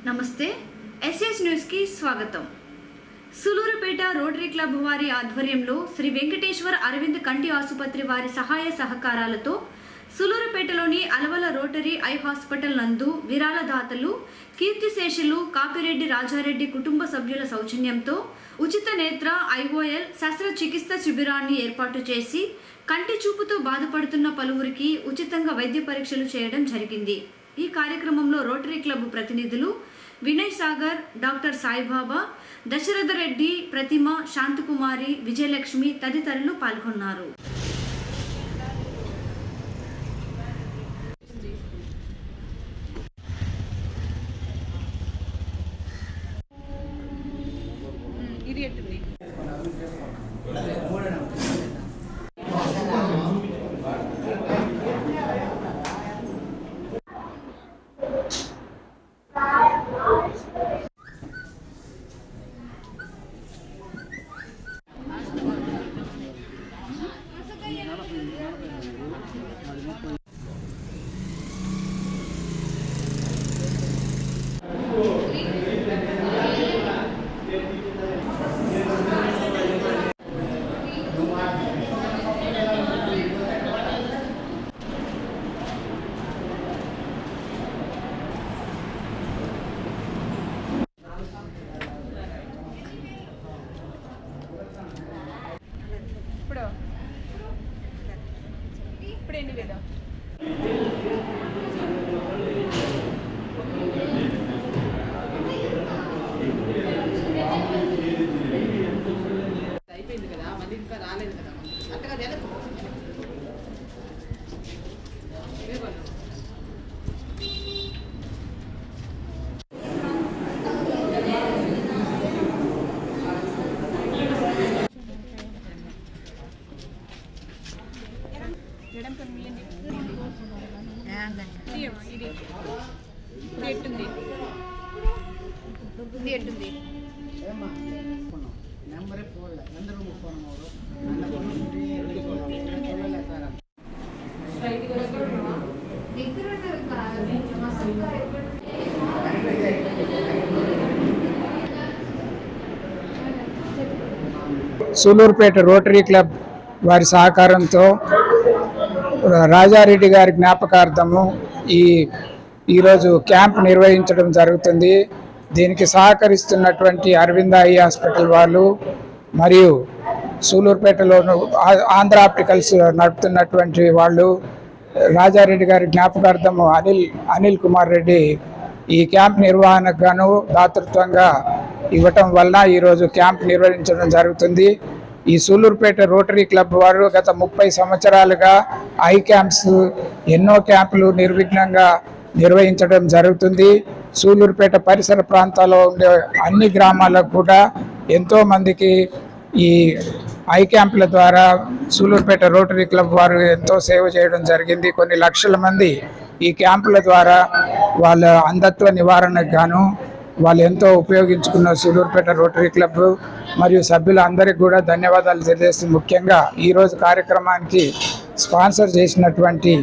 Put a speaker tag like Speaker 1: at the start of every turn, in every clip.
Speaker 1: నమస్తే SS news కి స్వాగతం। సులూరుపేట రోటరీ క్లబ్ వారి ఆధ్వర్యంలో శ్రీ వెంకటేశ్వర అరవింద్ కంటి ఆసుపత్రి వారి సహాయ సహకారాలతో సులూరుపేటలోని అలవల రోటరీ ఐ హాస్పిటల్ నందు విరాళదాతలు కీర్తిశేషులు కాపిరెడ్డి రాజారెడ్డి కుటుంబ సభ్యుల సౌజన్యంతో ఉచిత నేత్ర ఐఓఎల్ శస్త్రచికిత్స శిబిరాన్ని ఏర్పాటు చేసి కంటి చూపుతో బాధపడుతున్న పలువురికి ఉచితంగా వైద్య పరీక్షలు చేయడం జరిగింది। ఈ కార్యక్రమంలో రోటరీ క్లబ్ ప్రతినిధులు వినయ్ సాగర్, డాక్టర్ సాయిబాబా, దశరథ రెడ్డి, ప్రతిమ, శాంతకుమారి, విజయలక్ష్మి తదితరులు పాల్గొన్నారు। ఇప్పుడు ఎన్ని వేదా అయిపోయింది కదా, మళ్ళీ ఇంకా రాలేదు కదా, అట్టగా జనకు
Speaker 2: సూలూరుపేట రోటరీ క్లబ్ వారి సహకారంతో రాజారెడ్డి గారి జ్ఞాపకార్థము ఈరోజు క్యాంప్ నిర్వహించడం జరుగుతుంది। దీనికి సహకరిస్తున్నటువంటి అరవింద్ ఐ హాస్పిటల్ వాళ్ళు మరియు సూలూరుపేటలో ఆంధ్ర ఆప్టికల్స్ నడుపుతున్నటువంటి వాళ్ళు రాజారెడ్డి గారి జ్ఞాపకార్థము అనిల్ కుమార్ రెడ్డి ఈ క్యాంప్ నిర్వహణకు గాను దాతృత్వంగా ఇవ్వటం వల్ల ఈరోజు క్యాంప్ నిర్వహించడం జరుగుతుంది। ఈ సూలూరుపేట రోటరీ క్లబ్ వారు గత 30 సంవత్సరాలుగా ఐ క్యాంప్స్ ఎన్నో క్యాంపులు నిర్విఘ్నంగా నిర్వహించడం జరుగుతుంది। సూలూరుపేట పరిసర ప్రాంతాల్లో ఉండే అన్ని గ్రామాలకు కూడా ఎంతోమందికి ఈ ఐ క్యాంపుల ద్వారా సూలూరుపేట రోటరీ క్లబ్ వారు ఎంతో సేవ చేయడం జరిగింది। కొన్ని లక్షల మంది ఈ క్యాంపుల ద్వారా వాళ్ళ అంధత్వ నివారణకు గాను వాళ్ళు ఎంతో ఉపయోగించుకున్న సూలూరుపేట రోటరీ క్లబ్ మరియు సభ్యులందరికీ కూడా ధన్యవాదాలు తెలియజేస్తుంది। ముఖ్యంగా ఈరోజు కార్యక్రమానికి స్పాన్సర్ చేసినటువంటి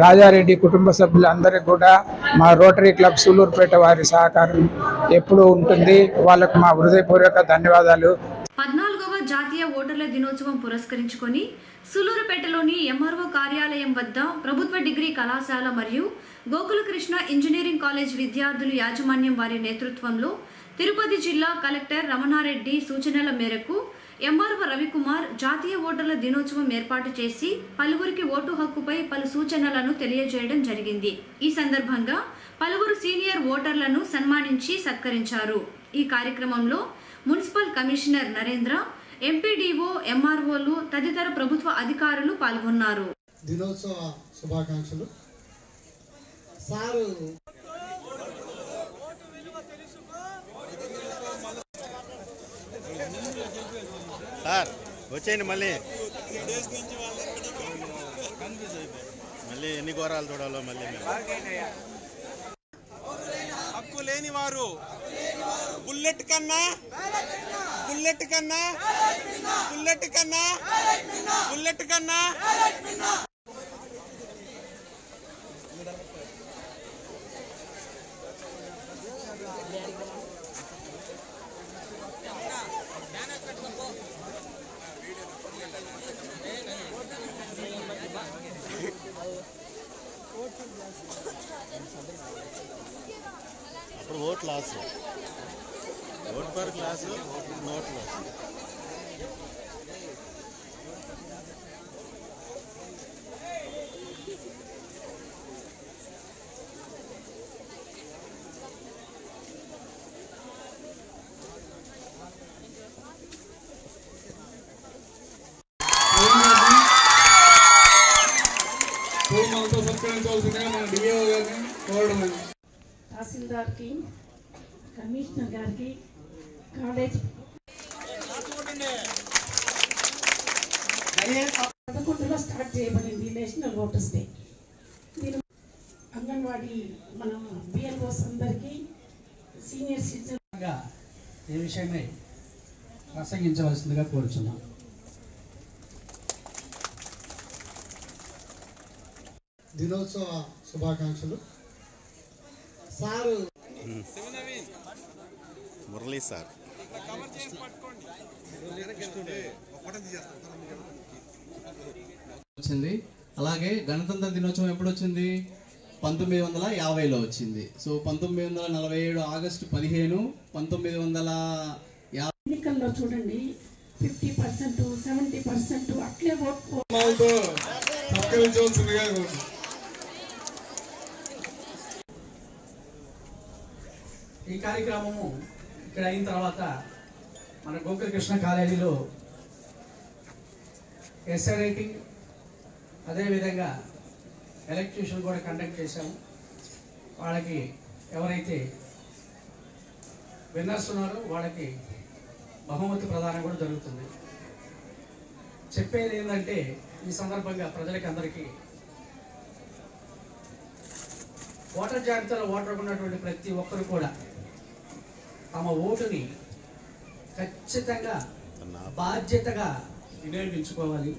Speaker 2: రాజారెడ్డి కుటుంబ సభ్యులందరికీ కూడా మా రోటరీ క్లబ్ సూలూరుపేట వారి సహకారం ఎప్పుడూ ఉంటుంది। వాళ్ళకు మా హృదయపూర్వక ధన్యవాదాలు।
Speaker 1: 14వ జాతీయ ఓటర్ల దినోత్సవం పురస్కరించుకొని సులూరుపేటలోని ఎంఆర్ఓ కార్యాలయం వద్ద ప్రభుత్వ డిగ్రీ కళాశాల మరియు గోకులకృష్ణ ఇంజనీరింగ్ కాలేజ్ విద్యార్థులు యాజమాన్యం వారి నేతృత్వంలో తిరుపతి జిల్లా కలెక్టర్ రమణారెడ్డి సూచనల మేరకు ఎంఆర్ఓ రవికుమార్ జాతీయ ఓటర్ల దినోత్సవం ఏర్పాటు చేసి పలువురికి ఓటు హక్కుపై పలు సూచనలను తెలియజేయడం జరిగింది। ఈ సందర్భంగా పలువురు సీనియర్ ఓటర్లను సన్మానించి సత్కరించారు। ఈ కార్యక్రమంలో మున్సిపల్ కమిషనర్ నరేంద్ర, ఎంపీడీఓ, ఎంఆర్ఓలు తదితర ప్రభుత్వ అధికారులు పాల్గొన్నారు।
Speaker 3: దినోత్సవ శుభాకాంక్షలు। సారు
Speaker 4: సార్ వచ్చేయండి, మళ్ళీ ఎన్ని ఘోరాలు చూడాలో మళ్ళీ
Speaker 5: హక్కు లేని వారు బుల్లెట్ కన్నా బుల్లెట్ కన్నా బుల్లెట్ కన్నా బుల్లెట్ కన్నా
Speaker 4: ఇప్పుడు vote loss, vote per class, note loss.
Speaker 6: తహసీల్దార్ కి, కమిషనర్ గారికి, కాలేజ్ 11లో స్టార్ట్ చేయబడింది నేషనల్ ఓటర్స్ డే. దీని అంగన్వాడీ మనం బిఎల్ఓస్ అందరికీ, సీనియర్ సిటిజన్
Speaker 7: ఈ విషయమై ప్రసంగించవలసిందిగా కోరుచున్నాం.
Speaker 3: దినోత్సవ శుభాకాంక్షలు. Sir
Speaker 4: Murali sir.
Speaker 8: వచ్చింది. అలాగే గణతంత్ర దినోత్సవం ఎప్పుడు వచ్చింది? 1950లో వచ్చింది. సో 1947 ఆగస్టు 15, 1950
Speaker 6: ఎన్నికల్లో చూడండి 50%, 70% అట్లే ఓట్
Speaker 7: ఈ కార్యక్రమము ఇక్కడ అయిన తర్వాత మన గోకులకృష్ణ కాలేజీలో ఎస్ఐ రైటింగ్, అదేవిధంగా ఎలక్ట్యూషన్ కూడా కండక్ట్ చేశాము. వాళ్ళకి ఎవరైతే విన్నర్స్ ఉన్నారో వాళ్ళకి బహుమతి ప్రదానం కూడా జరుగుతుంది. చెప్పేది ఏంటంటే ఈ సందర్భంగా ప్రజలకి అందరికీ ఓటర్ జాబితాలో ఓటర్ ఉన్నటువంటి ప్రతి ఒక్కరు కూడా తమ ఓటుని ఖచ్చితంగా బాధ్యతగా వినియోగించుకోవాలి.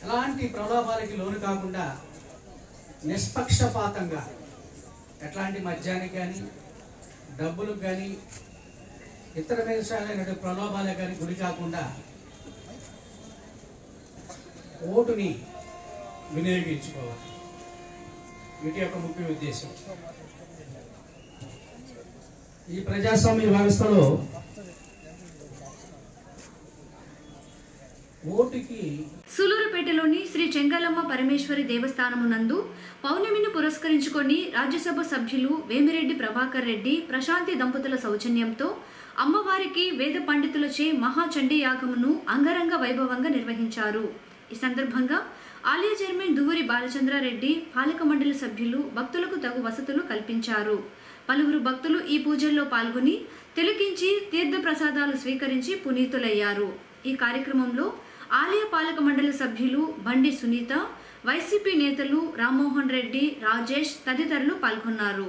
Speaker 7: ఎలాంటి ప్రలోభాలకి లోను కాకుండా నిష్పక్షపాతంగా, ఎట్లాంటి మద్యానికి కానీ, డబ్బులకు కానీ, ఇతర విషయాలైన ప్రలోభాలకు కానీ గురి కాకుండా ఓటుని వినియోగించుకోవాలి. వీటి యొక్క ముఖ్య ఉద్దేశం. ఈ ప్రజాస్వామ్య వ్యవస్థలో ఓటుకి
Speaker 1: సూలూరుపేటలోని శ్రీ చెంగలమ్మ పరమేశ్వరి దేవస్థానము నందు పౌర్ణమిని పురస్కరించుకొని రాజ్యసభ సభ్యులు వేమిరెడ్డి ప్రభాకర్ రెడ్డి, ప్రశాంతి దంపతుల సౌజన్యంతో అమ్మవారికి వేద పండితులచే మహాచండీ యాగమును అంగరంగ వైభవంగా నిర్వహించారు. ఈ సందర్భంగా ఆలయ చైర్మన్ దువ్వూరి బాలచంద్రారెడ్డి, పాలక మండలి సభ్యులు భక్తులకు తగు వసతులు కల్పించారు. పలువురు భక్తులు ఈ పూజల్లో పాల్గొని తిలకించి తీర్థ ప్రసాదాలు స్వీకరించి పునీతులయ్యారు. ఈ కార్యక్రమంలో ఆలయ పాలక మండలి సభ్యులు బండి సునీత, వైసీపీ నేతలు రామ్మోహన్ రెడ్డి, రాజేష్ తదితరులు పాల్గొన్నారు.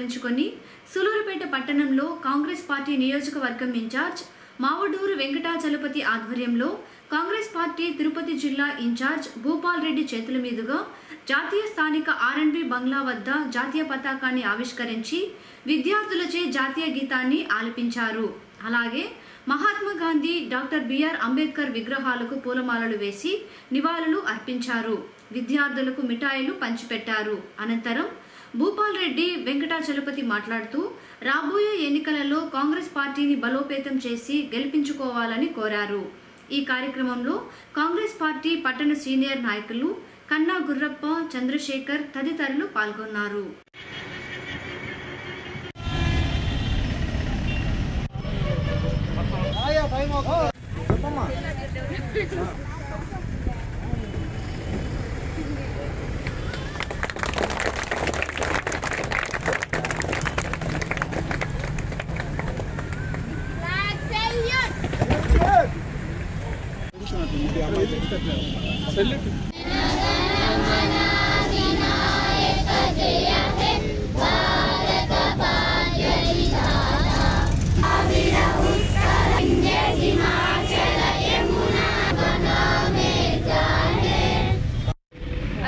Speaker 1: పురస్కరించుకొని సూలూరుపేట పట్టణంలో కాంగ్రెస్ పార్టీ నియోజకవర్గం ఇన్ఛార్జ్ మావడూరు వెంకటాచలపతి ఆధ్వర్యంలో కాంగ్రెస్ పార్టీ తిరుపతి జిల్లా ఇన్ఛార్జ్ భూపాల్ రెడ్డి చేతుల మీదుగా జాతీయ స్థానిక ఆర్ఎన్బి బంగ్లా వద్ద జాతీయ పతాకాన్ని ఆవిష్కరించి విద్యార్థులచే జాతీయ గీతాన్ని ఆలపించారు. అలాగే మహాత్మా గాంధీ, డాక్టర్ బిఆర్ అంబేద్కర్ విగ్రహాలకు పూలమాలలు వేసి నివాళులు అర్పించారు. విద్యార్థులకు మిఠాయిలు పంచిపెట్టారు. అనంతరం భూపాల్ రెడ్డి వెంకటాచలపతి మాట్లాడుతూ రాబోయే ఎన్నికలలో కాంగ్రెస్ పార్టీని బలోపేతం చేసి గెలిపించుకోవాలని కోరారు. ఈ కార్యక్రమంలో కాంగ్రెస్ పార్టీ పట్టణ సీనియర్ నాయకులు కన్నా గుర్రప్ప, చంద్రశేఖర్ తదితరులు పాల్గొన్నారు.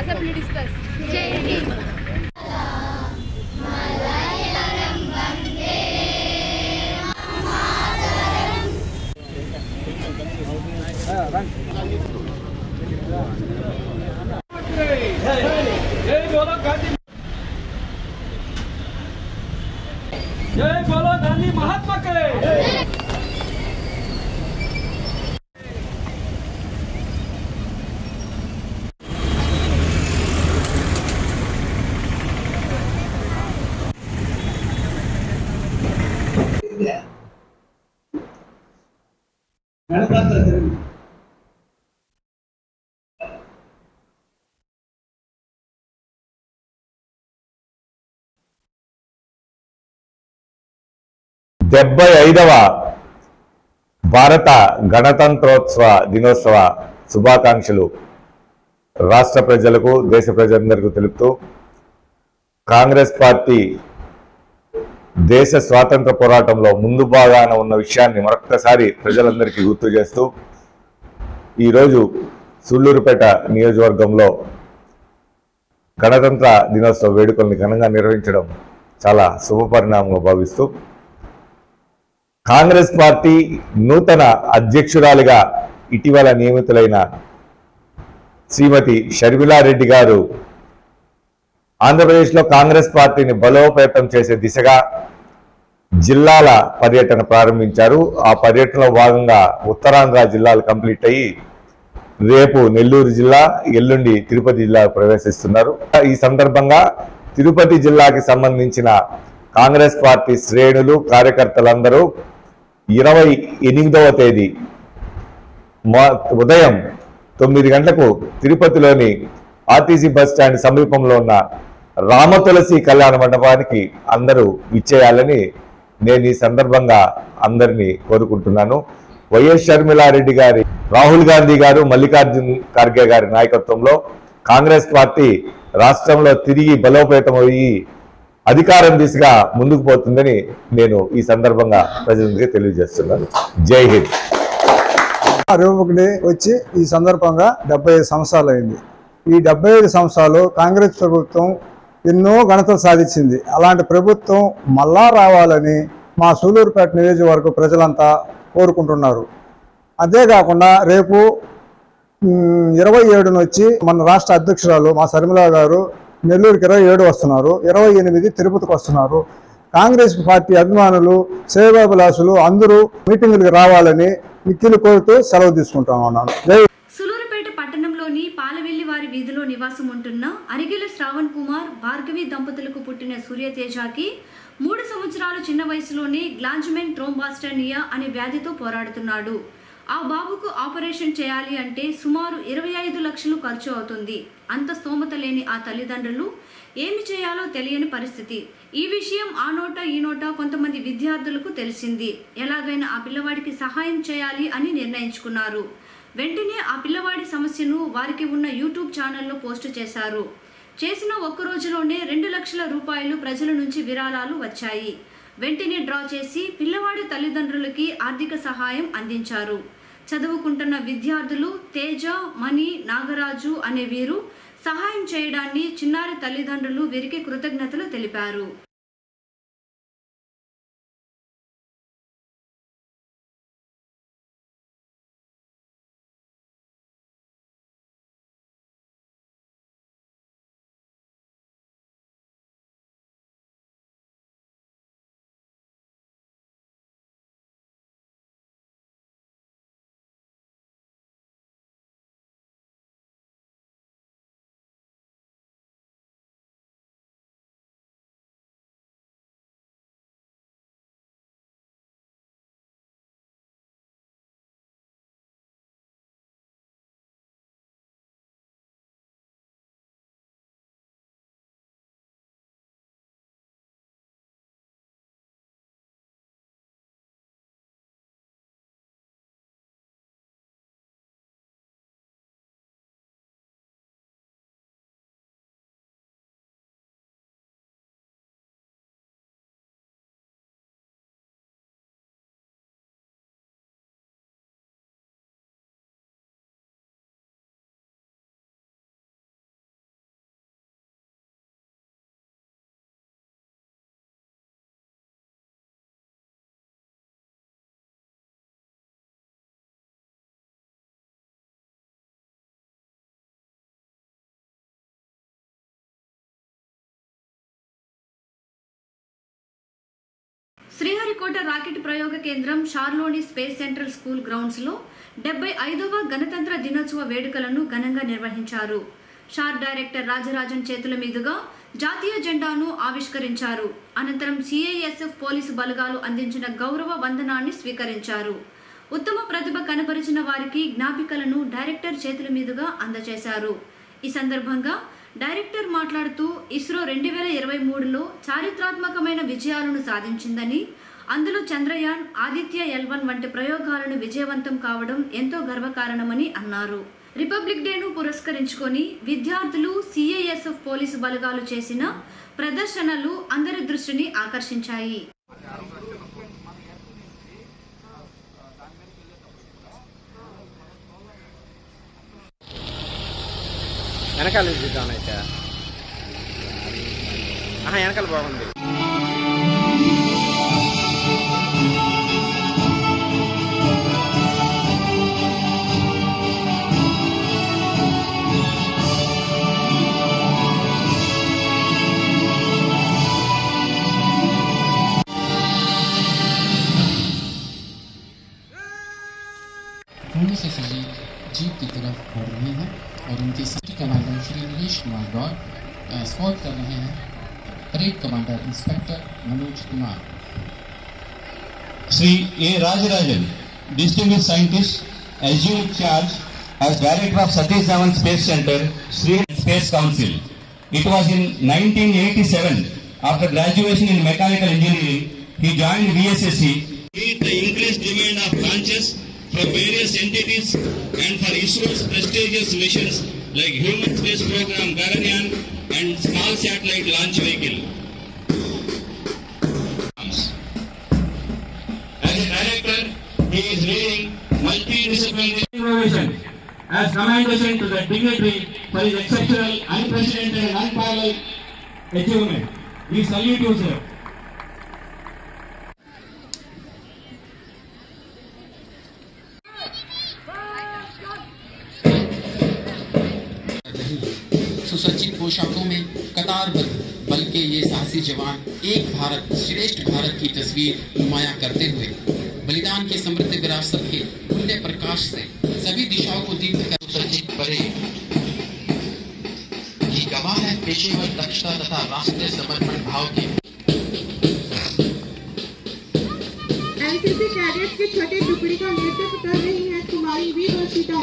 Speaker 1: Assembly discuss. Jai Hind.
Speaker 9: जय बोलो गांधी महात्मा के
Speaker 10: వ భారత గణతంత్రోత్సవ దినోత్సవ శుభాకాంక్షలు రాష్ట్ర ప్రజలకు, దేశ ప్రజలందరికీ తెలుపుతూ కాంగ్రెస్ పార్టీ దేశ స్వాతంత్ర పోరాటంలో ముందు భాగాన ఉన్న విషయాన్ని మరొక్కసారి ప్రజలందరికీ గుర్తు చేస్తూ ఈరోజు సూళ్లూరుపేట నియోజకవర్గంలో గణతంత్ర దినోత్సవ వేడుకల్ని ఘనంగా నిర్వహించడం చాలా శుభపరిణామంగా భావిస్తూ కాంగ్రెస్ పార్టీ నూతన అధ్యక్షురాలిగా ఇటీవల నియమితులైన శ్రీమతి షర్మిలారెడ్డి గారు ఆంధ్రప్రదేశ్లో కాంగ్రెస్ పార్టీని బలోపేతం చేసే దిశగా జిల్లాల పర్యటన ప్రారంభించారు. ఆ పర్యటనలో భాగంగా ఉత్తరాంధ్ర జిల్లాలు కంప్లీట్ అయ్యి రేపు నెల్లూరు జిల్లా, ఎల్లుండి తిరుపతి జిల్లా ప్రవేశిస్తున్నారు. ఈ సందర్భంగా తిరుపతి జిల్లాకి సంబంధించిన కాంగ్రెస్ పార్టీ శ్రేణులు, కార్యకర్తలందరూ 28వ తేదీ ఉదయం 9 గంటలకు తిరుపతిలోని ఆర్టీసీ బస్ స్టాండ్ సమీపంలో ఉన్న రామతులసి కళ్యాణ మండపానికి అందరూ విచ్చేయాలని నేను ఈ సందర్భంగా అందరినీ కోరుకుంటున్నాను. వైఎస్ షర్మిలారెడ్డి గారి, రాహుల్ గాంధీ గారు, మల్లికార్జున్ ఖర్గే గారి నాయకత్వంలో కాంగ్రెస్ పార్టీ రాష్ట్రంలో తిరిగి బలోపేతమయ్యి అధికారం దిశగా ముందుకు పోతుందని నేను ఈ సందర్భంగా ప్రజలందరికీ తెలియజేస్తున్నాను. జై హింద్.
Speaker 11: రిపబ్లిక్ డే వచ్చి ఈ సందర్భంగా 75 సంవత్సరాలు అయింది. ఈ 75 సంవత్సరాలు కాంగ్రెస్ ప్రభుత్వం ఎన్నో ఘనతలు సాధించింది. అలాంటి ప్రభుత్వం మళ్ళా రావాలని మా సూళ్లూరుపేట నియోజకవర్గ ప్రజలంతా కోరుకుంటున్నారు. అంతేకాకుండా రేపు 27 వచ్చి మన రాష్ట్ర అధ్యక్షురాలు మా శర్మిల గారు నెల్లూరుకి 27 వస్తున్నారు, 28 తిరుపతికి వస్తున్నారు. కాంగ్రెస్ పార్టీ అభిమానులు, సేవాభిలాషులు అందరూ మీటింగులకు రావాలని మిక్కిలి కోరుతూ సెలవు తీసుకుంటామన్నాను.
Speaker 1: సూలూరుపేట పట్టణంలోని పాలవెల్లి వారి వీధిలో నివాసం ఉంటున్న అరిగెల శ్రావణ్ కుమార్, భార్గవి దంపతులకు పుట్టిన సూర్యతేజకి 3 సంవత్సరాలు చిన్న వయసులోనే గ్లాంజ్మెంట్ థ్రోంబాస్టేనియా అనే వ్యాధితో పోరాడుతున్నాడు. ఆ బాబుకు ఆపరేషన్ చేయాలి అంటే సుమారు 25 లక్షలు ఖర్చు అవుతుంది. అంత స్తోమత లేని ఆ తల్లిదండ్రులు ఏమి చేయాలో తెలియని పరిస్థితి. ఈ విషయం ఆ నోట ఈ నోట కొంతమంది విద్యార్థులకు తెలిసింది. ఎలాగైనా ఆ పిల్లవాడికి సహాయం చేయాలి అని నిర్ణయించుకున్నారు. వెంటనే ఆ పిల్లవాడి సమస్యను వారికి ఉన్న యూట్యూబ్ ఛానల్లో పోస్టు చేశారు. చేసిన ఒక్క రోజులోనే 2 లక్షల రూపాయలు ప్రజల నుంచి విరాళాలు వచ్చాయి. వెంటనే డ్రా చేసి పిల్లవాడి తల్లిదండ్రులకి ఆర్థిక సహాయం అందించారు. చదువుకుంటున్న విద్యార్థులు తేజ, మణి, నాగరాజు అనే వీరు సహాయం చేయడాన్ని చిన్నారి తల్లిదండ్రులు వీరికి కృతజ్ఞతలు తెలిపారు. శ్రీహరికోట రాకెట్ ప్రయోగ కేంద్రం షార్లోని స్పేస్ సెంట్రల్ స్కూల్ గ్రౌండ్స్ లో 75వ గణతంత్ర దినోత్సవ వేడుకలను ఘనంగా నిర్వహించారు. షార్ డైరెక్టర్ రాజరాజన్ చేతుల మీదుగా జాతీయ జెండాను ఆవిష్కరించారు. అనంతరం సిఐఎస్ఎఫ్ పోలీసు బలగాలు అందించిన గౌరవ వందనాన్ని స్వీకరించారు. ఉత్తమ ప్రతిభ కనబరిచిన వారికి జ్ఞాపికలను డైరెక్టర్ చేతుల మీదుగా అందజేశారు. ఈ సందర్భంగా డైరెక్టర్ మాట్లాడుతూ ఇస్రో 2023లో చారిత్రాత్మకమైన విజయాలను సాధించిందని, అందులో చంద్రయాన్, ఆదిత్య L1 వంటి ప్రయోగాలను విజయవంతం కావడం ఎంతో గర్వకారణమని అన్నారు. రిపబ్లిక్ డేను పురస్కరించుకొని విద్యార్థులు, సిఐఎస్ఎఫ్ పోలీసు బలగాలు చేసిన ప్రదర్శనలు అందరి దృష్టిని ఆకర్షించాయి.
Speaker 5: వెనకాల చూద్దాం అయితే వెనకాల బాగుంది.
Speaker 12: से सजी जीप की तरफ बढ़ रहे हैं और उनके city commander Shri Nilesh Kumar Gaud escort कर रहे हैं parade commander inspector Manoj Kumar.
Speaker 13: Sri A. Rajarajan, distinguished scientist, assumed charge as director of Satish Dhawan Space Center, Sri Space Council. It was in 1987, after graduation in mechanical engineering, he joined VSSC to meet the increased demand of launches from various entities and for ISRO's prestigious missions like Human Space Program Gaganyaan and Small Satellite Launch Vehicle. As a director, he is leading multidisciplinary innovation as commendation to the dignitary for his exceptional, unprecedented and unparalleled achievement. We salute you, sir.
Speaker 12: सुसज्जित पोशाकों में कतारबद्ध बल के ये साहसी जवान एक भारत श्रेष्ठ भारत की तस्वीर नुमाया करते हुए बलिदान के समृद्ध विरासत के पुण्य प्रकाश से सभी दिशाओं को दीप्त कर सुसज्जित परेड की गवाह है पेशेवर दक्षता तथा राष्ट्रीय समर्पण भाव की.
Speaker 14: एनसीसी कैडेट्स की छठी टुकड़ी का नेतृत्व कर रही है कुमारी वी वर्षिता.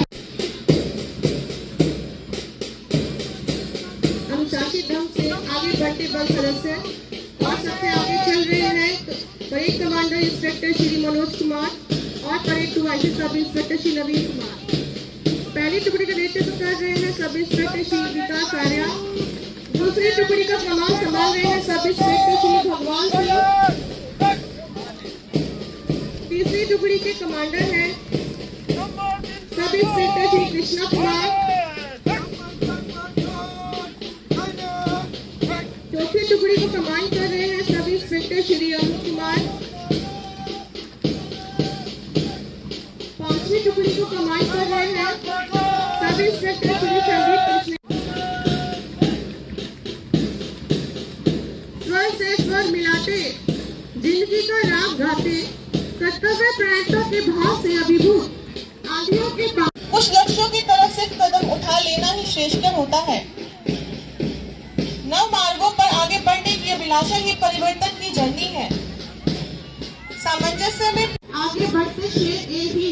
Speaker 14: अनुशासित ढंग से आगे बढ़ते बल सदस्य और सबसे आगे चल रहे हैं parade commander inspector Shri Manoj Kumar और परेड 2 सब इंस्पेक्टर श्री नवीन कुमार. पहली टुकड़ी का नेतृत्व कर रहे हैं सब इंस्पेक्टर श्री विकास आर्या, दूसरी टुकड़ी का कमान संभाल रहे हैं सब इंस्पेक्टर श्री भगवान सिंह। तीसरी टुकड़ी के कमांडर हैं सब इंस्पेक्टर श्री कृष्णा कुमार। चौथी टुकड़ी को कमांड कर रहे हैं सब इंस्पेक्टर श्री अरुण कुमार। पांचवी टुकड़ी को कमांड कर रहे हैं सब इंस्पेक्टर श्री संदीप कृष्ण। स्वर से स्वर मिलाते जिंदगी का राग गाते कर्तव्य प्रायता के भाव से अभिभूत आंधियों के
Speaker 15: कुछ लक्ष्यों की तरफ से कदम उठा लेना ही श्रेष्ठ होता है। नव मार्गों पर आगे बढ़ने की अभिलाषा ही परिवर्तन की जर्नी है। सामंजस्य में
Speaker 14: आगे बढ़ते शेर ए ही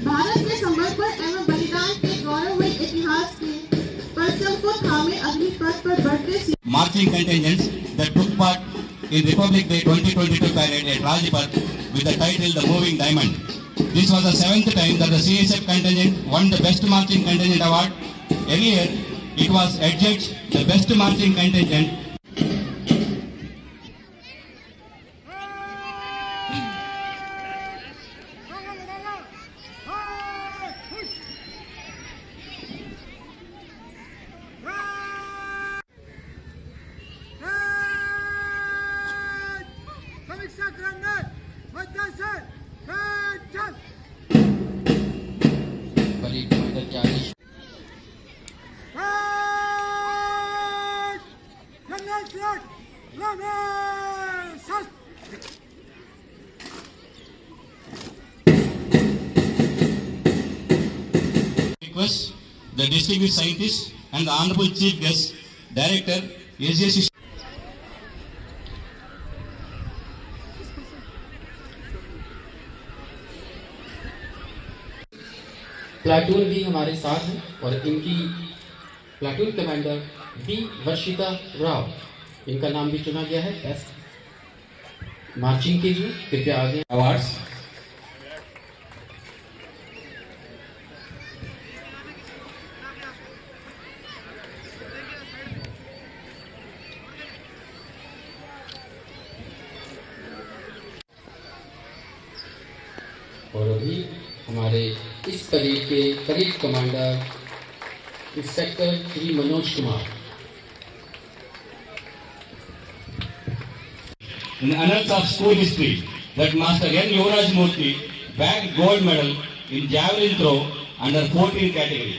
Speaker 14: भारत के समर्पण एवं बलिदान के गौरवमय इतिहास के परचम को थामे अग्नि पथ पर बढ़ते
Speaker 13: marching contingents that took part in Republic Day 2022 parade at Rajpath with the title The Moving Diamond. This was the 7th time that the CSF contingent won the Best Marching Contingent award. Earlier, it was adjudged the Best Marching Contingent. Request the distinguished scientist and the Honorable Chief Guest, Director, SJC.
Speaker 12: Platoon भी हमारे साथ हैं और इनकी platoon commander D वर्षिता Rao, इनका नाम भी चुना गया है बेस्ट मार्चिंग के लिए। कृपया आगे अवार्ड्स। और अभी हमारे इस परेड के parade commander inspector Shri Manoj Kumar.
Speaker 13: In the annals of school history, that Master N. Yuvraj Murthy bagged gold medal in javelin throw under 14 category.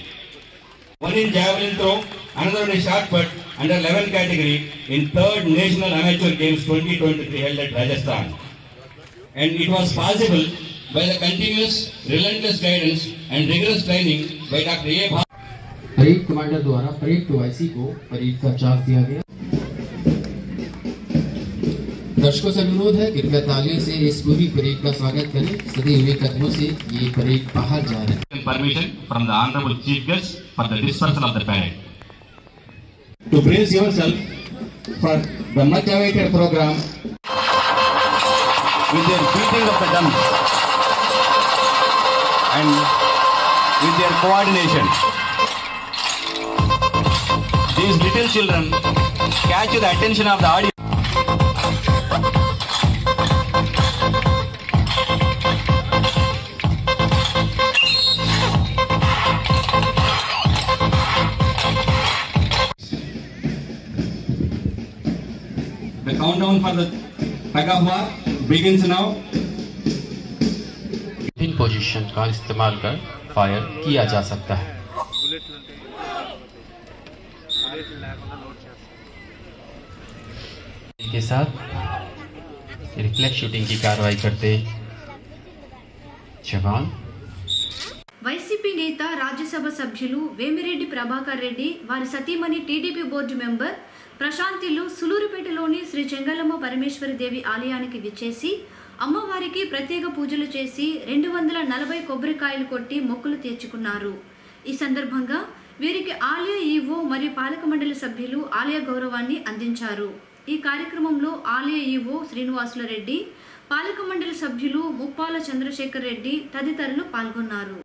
Speaker 13: One in javelin throw, another in shot put under 11 category in 3rd National Amateur Games 2023 held at Rajasthan. And it was possible by the continuous, relentless guidance and rigorous training by Dr. A. Bha.
Speaker 12: Parade commander द्वारा parade टूआईसी को parade का charge दिया गया। दर्शकों से अनुरोध है कृपया तालियों से इस पूरी परेड का स्वागत करें। सदी हुए कदमों से ये परेड बाहर जा रहे हैं।
Speaker 13: Permission from the Honorable Chief Guest for the dispersal of the parade. To brace yourself for the much awaited program with their beating of the drums and with their coordination. These little children catch the attention of the audience. The countdown for the tug of war begins now.
Speaker 12: In position का इस्तेमाल कर fire किया जा सकता है। के साथ reflex shooting की कार्रवाई करते जवान।
Speaker 1: వైసీపీ నేత రాజ్యసభ సభ్యులు వేమిరెడ్డి ప్రభాకర్ రెడ్డి వారి సతీమణి టీడీపీ బోర్డు మెంబర్ ప్రశాంతిలు సులూరుపేటలోని శ్రీ చెంగలమ్మ పరమేశ్వరి దేవి ఆలయానికి విచ్చేసి అమ్మవారికి ప్రత్యేక పూజలు చేసి 240 కొబ్బరికాయలు కొట్టి మొక్కులు తీర్చుకున్నారు। ఈ సందర్భంగా వీరికి ఆలయ ఈవో మరియు పాలక మండలి సభ్యులు ఆలయ గౌరవాన్ని అందించారు। ఈ కార్యక్రమంలో ఆలయ ఈవో శ్రీనివాసుల రెడ్డి, పాలక మండలి సభ్యులు ముప్పాల చంద్రశేఖర్ రెడ్డి తదితరులు పాల్గొన్నారు।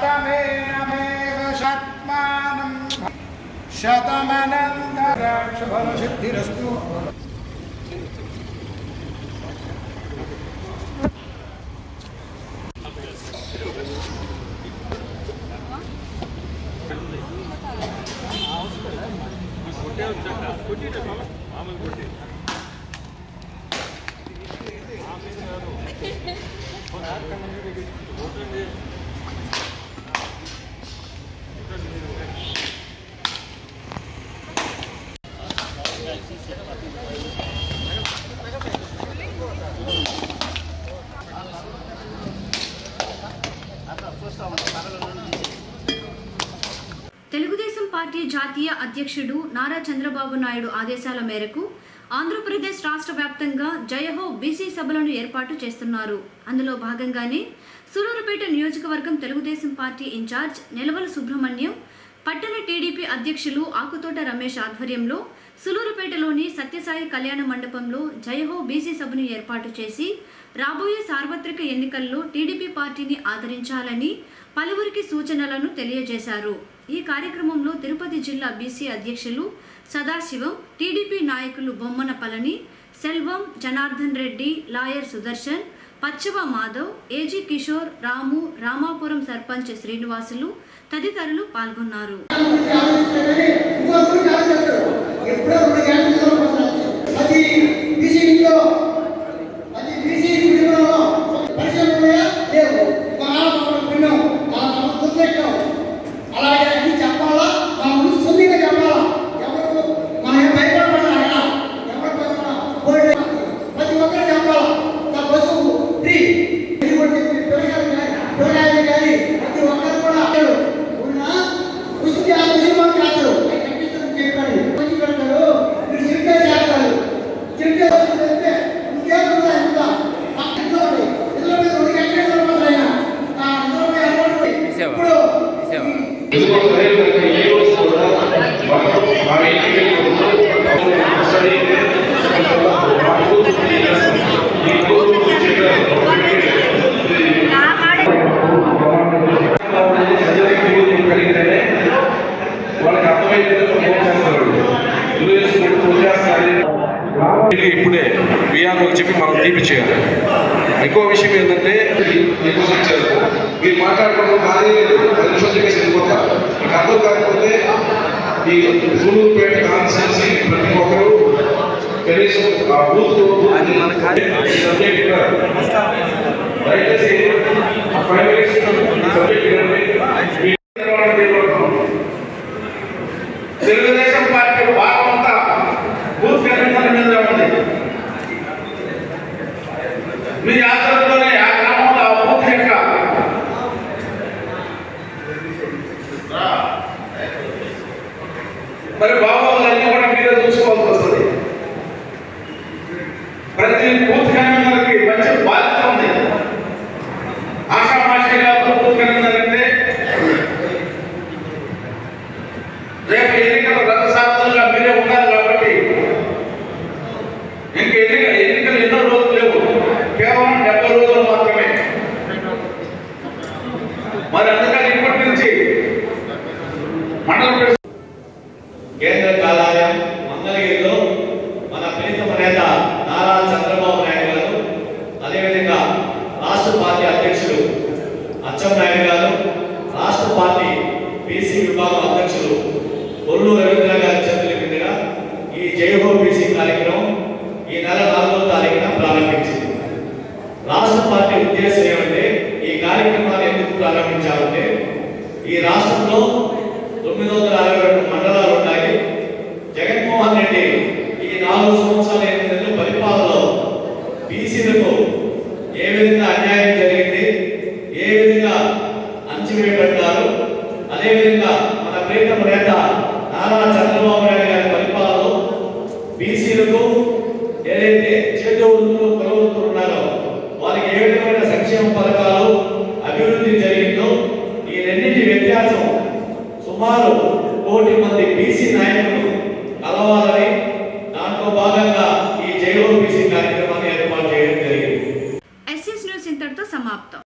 Speaker 2: శతమేనమేవ శతమానం శతమనంతరాక్షఫలసిద్ధిరస్తు.
Speaker 1: తెలుగుదేశం పార్టీ జాతీయ అధ్యక్షుడు నారా చంద్రబాబు నాయుడు ఆదేశాల మేరకు ఆంధ్రప్రదేశ్ రాష్ట్ర వ్యాప్తంగా జయహో బీసీ సభలను ఏర్పాటు చేస్తున్నారు. అందులో భాగంగానే సూలూరుపేట నియోజకవర్గం తెలుగుదేశం పార్టీ ఇన్ఛార్జ్ నెలవల సుబ్రహ్మణ్యం, పట్టణ టీడీపీ అధ్యక్షులు ఆకుతోట రమేష్ ఆధ్వర్యంలో సూలూరుపేటలోని సత్యసాయి కళ్యాణ మండపంలో జయహో బీసీ సభను ఏర్పాటు చేసి రాబోయే సార్వత్రిక ఎన్నికల్లో టీడీపీ పార్టీని ఆదరించాలని పలువురికి సూచనలను తెలియజేశారు. ఈ కార్యక్రమంలో తిరుపతి జిల్లా బీసీ అధ్యక్షులు సదాశివం, టీడీపీ నాయకులు బొమ్మన పళని, సెల్వం, జనార్దన్ రెడ్డి, లాయర్ సుదర్శన్, పచ్చవ మాధవ్, ఏజీ కిషోర్, రాము, రామాపురం సర్పంచ్ శ్రీనివాసులు తదితరులు పాల్గొన్నారు.
Speaker 16: ఇప్పుడే విఆర్ఓకి చెప్పి మనం తీపిచ్చేయాలి. ఎక్కువ విషయం ఏంటంటే మీరు మాట్లాడుకోవడం కానీ వెళ్ళిపోతారు. మీకు అర్థం కాకపోతే ఈ సూలూరుపేట కాన్స్టిట్యున్సీ ప్రతి ఒక్కరు కనీసం ఆ బూత్ దయచేసి 5 minutes తెలుగుదేశం పార్టీ భాగం అంతా బూత్ కమిటీల మీద ఉంది. మీ ఆధ్వర్యంలోనే ఆ గ్రామంలో ఆ బూత్ యొక్క మరి బాగోగులన్నీ కూడా మీరే చూసుకోవాల్సి వస్తుంది. ప్రతి బూత్ కమిటీలకి మంచి బాధ్యత ఉంది. ఆషామాషిగా బూత్ కమిటీలు అంటే రేపు ఎన్నికల రథసారథులుగా మీరే ఉన్నారు కాబట్టి ఇంక ఎన్నికలు ఎన్నో రోజులు లేవు, కేవలం 70 రోజులు మాత్రమే. మరి అందుకని ఇప్పటి నుంచి మండల
Speaker 10: కేంద్ర కార్యాలయం మంగళగిరిలో మన ప్రీతమ నేత నారా చంద్రబాబు నాయుడు గారు, అదేవిధంగా రాష్ట్ర పార్టీ అధ్యక్షులు అచ్చెన్నాయుడు గారు, రాష్ట్ర పార్టీ బీసీ విభాగం అధ్యక్షులు కొల్లు రవీంద్ర గారి చేతుల మీదుగా ఈ జయహో బీసీ కార్యక్రమం ఈ నెల 4వ తారీఖున ప్రారంభించింది. రాష్ట్ర పార్టీ ఉద్దేశం ఏమంటే ఈ కార్యక్రమాన్ని ఎందుకు ప్రారంభించాలంటే ఈ రాష్ట్రంలో 962 మండలాలు ఉన్నాయి. జగన్మోహన్ రెడ్డి ఈ 4 సంవత్సరాల 8 నెలల పరిపాలనలో బీసీలకు ఏ విధంగా అన్యాయం జరిగింది, ఏ విధంగా అంచివేయబడ్డారు, అదేవిధంగా మన ప్రీతమ నేత నారా చంద్రబాబు నాయుడు గారి పరిపాలనలో బీసీలకు ఏదైతే చేదోడులు కొలవలు ఉన్నారో వాళ్ళకి ఏ విధమైన సంక్షేమ పథకాలు అభివృద్ధి జరిగిందో ఈ రెండింటి వ్యత్యాసం సుమారు 1 కోటి మంది బీసీ నాయకులు కలవాలని దాంట్లో భాగంగా ఈ జయహో బీసీ కార్యక్రమాన్ని ఏర్పాటు చేయడం జరిగింది.
Speaker 1: ఎస్ఎస్ న్యూస్ ఇంతటితో సమాప్తం.